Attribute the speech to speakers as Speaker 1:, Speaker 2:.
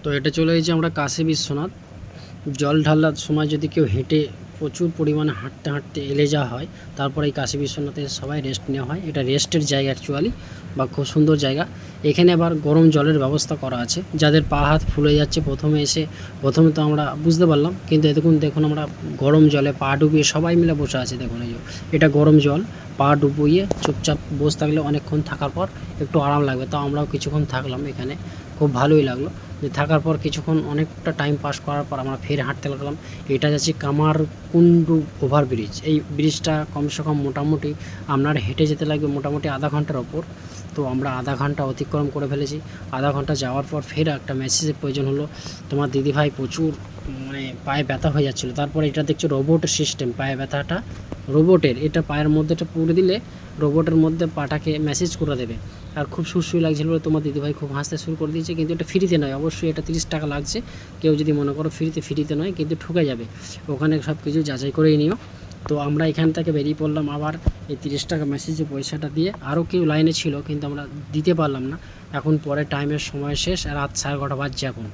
Speaker 1: তো এটা চলে এসেছি আমরা কাশী বিশ্বনাথ। জল ঢালার সময় যদি কেউ হেঁটে প্রচুর পরিমাণে হাঁটতে হাঁটতে এলে যাওয়া হয়, তারপরে এই কাশী বিশ্বনাথে সবাই রেস্ট নেওয়া হয়। এটা রেস্টের জায়গা অ্যাকচুয়ালি, বা খুব সুন্দর জায়গা। এখানে আবার গরম জলের ব্যবস্থা করা আছে। যাদের পা হাত ফুলে যাচ্ছে প্রথমে তো আমরা বুঝতে পারলাম, কিন্তু দেখুন আমরা গরম জলে পা ডুবিয়ে সবাই মিলে বসে আছে। দেখুন এটা গরম জল, পা ডুবিয়ে চুপচাপ বসে থাকলে অনেকক্ষণ থাকার পর একটু আরাম লাগবে। তো আমরাও কিছুক্ষণ থাকলাম এখানে, খুব ভালোই লাগলো। যে থাকার পর কিছুক্ষণ অনেকটা টাইম পাস করার পর আমরা ফের হাঁটতে লাগলাম। এটা যাচ্ছে কামারকুণ্ডু ওভারব্রিজ। এই ব্রিজটা কমসে কম মোটামুটি আপনার হেঁটে যেতে লাগবে মোটামুটি আধা ঘন্টার ওপর। তো আমরা আধা ঘন্টা অতিক্রম করে ফেলেছি। আধা ঘন্টা যাওয়ার পর ফের একটা মেসেজের প্রয়োজন হলো। তোমার দিদিভাই প্রচুর পায়ে ব্যথা হয়ে যাচ্ছিলো। তারপরে এটা দেখছো রোবটের সিস্টেম, পায়ে ব্যথাটা রোবটের, এটা পায়ের মধ্যেটা পুড়ে দিলে রোবটের মধ্যে পাটাকে মেসেজ করে দেবে। আর খুব সুশ্রী লাগছিল বলে তোমার দিদিভাই খুব হাসতে শুরু করে দিয়েছে। কিন্তু এটা ফ্রিতে নয়, অবশ্যই এটা 30 টাকা লাগছে। কেউ যদি মনে করো ফ্রিতে নয়, কিন্তু ঠকে যাবে। ওখানে সব কিছু যাচাই করেই নিও। তো আমরা এখান থেকে বেরিয়ে পড়লাম আবার এই 30 টাকা মেসেজের পয়সাটা দিয়ে। আরও কেউ লাইনে ছিল কিন্তু আমরা দিতে পারলাম না। এখন পরে টাইমের সময় শেষ, রাত 11:30 বাজছে এখন।